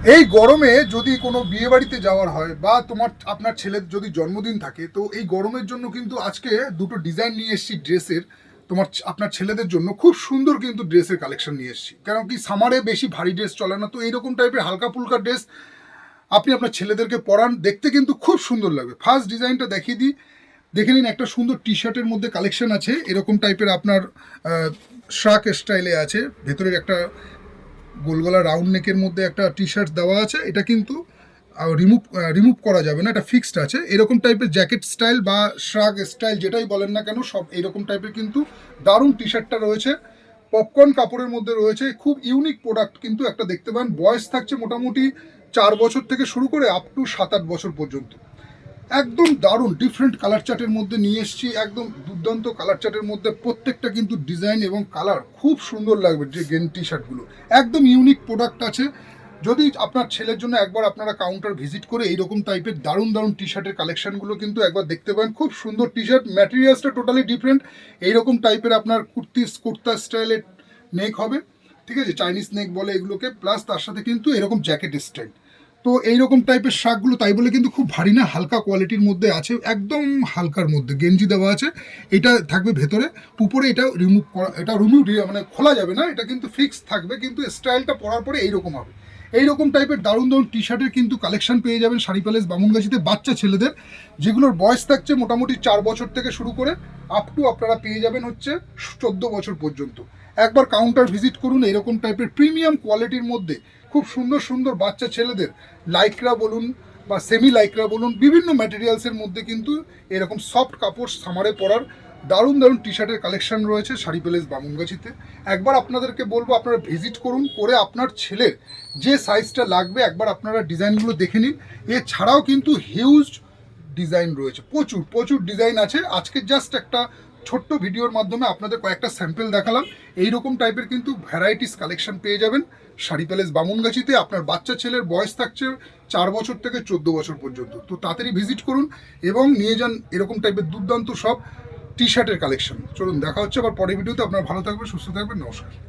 এই গরমে যদি কোনো বিয়ে বাড়িতে যাওয়ার হয় বা আপনার ছেলের যদি জন্মদিন থাকে, তো এই গরমের জন্য কিন্তু আজকে দুটো ডিজাইন নিয়ে এসেছি ড্রেসের। আপনার ছেলেদের জন্য খুব সুন্দর কিন্তু ড্রেসের কালেকশন নিয়ে এসেছি, কারণ কি সামারে বেশি ভারী ড্রেস চলে না, তো এইরকম টাইপের হালকা ফুলকা ড্রেস আপনি আপনার ছেলেদেরকে পরান, দেখতে কিন্তু খুব সুন্দর লাগবে। ফার্স্ট ডিজাইনটা দেখিয়ে দিই, দেখে নিন। একটা সুন্দর টি শার্টের মধ্যে কালেকশন আছে, এরকম টাইপের আপনার শ্রাক স্টাইলে আছে। ভেতরের একটা গোলগলা রাউন্ড নেকের মধ্যে একটা টি শার্ট দেওয়া আছে। এটা কিন্তু রিমুভ করা যাবে না, এটা ফিক্সড আছে। এরকম টাইপের জ্যাকেট স্টাইল বা শ্রাগ স্টাইল যেটাই বলেন না কেন, সব এরকম টাইপের কিন্তু দারুণ টি শার্টটা রয়েছে। পপকর্ন কাপড়ের মধ্যে রয়েছে, খুব ইউনিক প্রোডাক্ট কিন্তু একটা দেখতে পান। বয়স থাকছে মোটামুটি 4 বছর থেকে শুরু করে আপ টু 7-8 বছর পর্যন্ত। একদম দারুণ ডিফারেন্ট কালার চার্টের মধ্যে নিয়ে এসেছি, একদম দুর্দান্ত কালার চার্টের মধ্যে। প্রত্যেকটা কিন্তু ডিজাইন এবং কালার খুব সুন্দর লাগবে। যে টি শার্টগুলো একদম ইউনিক প্রোডাক্ট আছে। যদি আপনার ছেলের জন্য একবার আপনারা কাউন্টার ভিজিট করে এইরকম টাইপের দারুণ দারুণ টি শার্টের কালেকশনগুলো কিন্তু একবার দেখতে পান। খুব সুন্দর টি শার্ট, ম্যাটেরিয়ালসটা টোটালি ডিফারেন্ট। এইরকম টাইপের আপনার কুর্তা স্টাইলের নেক হবে, ঠিক আছে, চাইনিজ নেক বলে এগুলোকে, প্লাস তার সাথে কিন্তু এরকম জ্যাকেট স্টাইল। তো এইরকম টাইপের শাকগুলো তাই বলে কিন্তু খুব ভারী না, হালকা কোয়ালিটির মধ্যে আছে, একদম হালকার মধ্যে গেঞ্জি দেওয়া আছে। এটা থাকবে ভেতরে, উপরে এটা রিমুভ করা, এটা মানে খোলা যাবে না, এটা কিন্তু ফিক্স থাকবে, কিন্তু স্টাইলটা পরার পরে এইরকম হবে। এইরকম টাইপের দারুণ দারুণ টি শার্টের কিন্তু কালেকশন পেয়ে যাবেন শাড়ি প্যালেস বামুনগাছিতে। বাচ্চা ছেলেদের যেগুলোর বয়স থাকছে মোটামুটি 4 বছর থেকে শুরু করে আপ টু আপনারা পেয়ে যাবেন হচ্ছে 14 বছর পর্যন্ত। একবার কাউন্টার ভিজিট করুন। এরকম টাইপের প্রিমিয়াম কোয়ালিটির মধ্যে খুব সুন্দর সুন্দর বাচ্চা ছেলেদের লাইক্রা বলুন বা সেমি লাইক্রা বলুন, বিভিন্ন ম্যাটেরিয়ালসের মধ্যে কিন্তু এরকম সফট কাপড় সামারে পরার দারুণ দারুণ টি শার্টের কালেকশন রয়েছে শাড়ি প্যালেস বামুনগাছিতে। একবার আপনাদেরকে বলবো আপনারা ভিজিট করুন, করে আপনার ছেলের যে সাইজটা লাগবে একবার আপনারা ডিজাইনগুলো দেখে নিন। এছাড়াও কিন্তু হিউজ ডিজাইন রয়েছে, প্রচুর প্রচুর ডিজাইন আছে। আজকে জাস্ট একটা ছোট্ট ভিডিওর মাধ্যমে আপনাদের কয়েকটা স্যাম্পল দেখালাম। এইরকম টাইপের কিন্তু ভ্যারাইটিস কালেকশন পেয়ে যাবেন শাড়ি প্যালেস বামুনগাছিতে। আপনার বাচ্চা ছেলের বয়স থাকছে 4 বছর থেকে 14 বছর পর্যন্ত, তো তাড়াতাড়ি ভিজিট করুন এবং নিয়ে যান এরকম টাইপের দুর্দান্ত সব টি শার্টের কালেকশন। চলুন দেখা হচ্ছে আবার পরের ভিডিওতে। আপনার ভালো থাকবেন, সুস্থ থাকবেন, নমস্কার।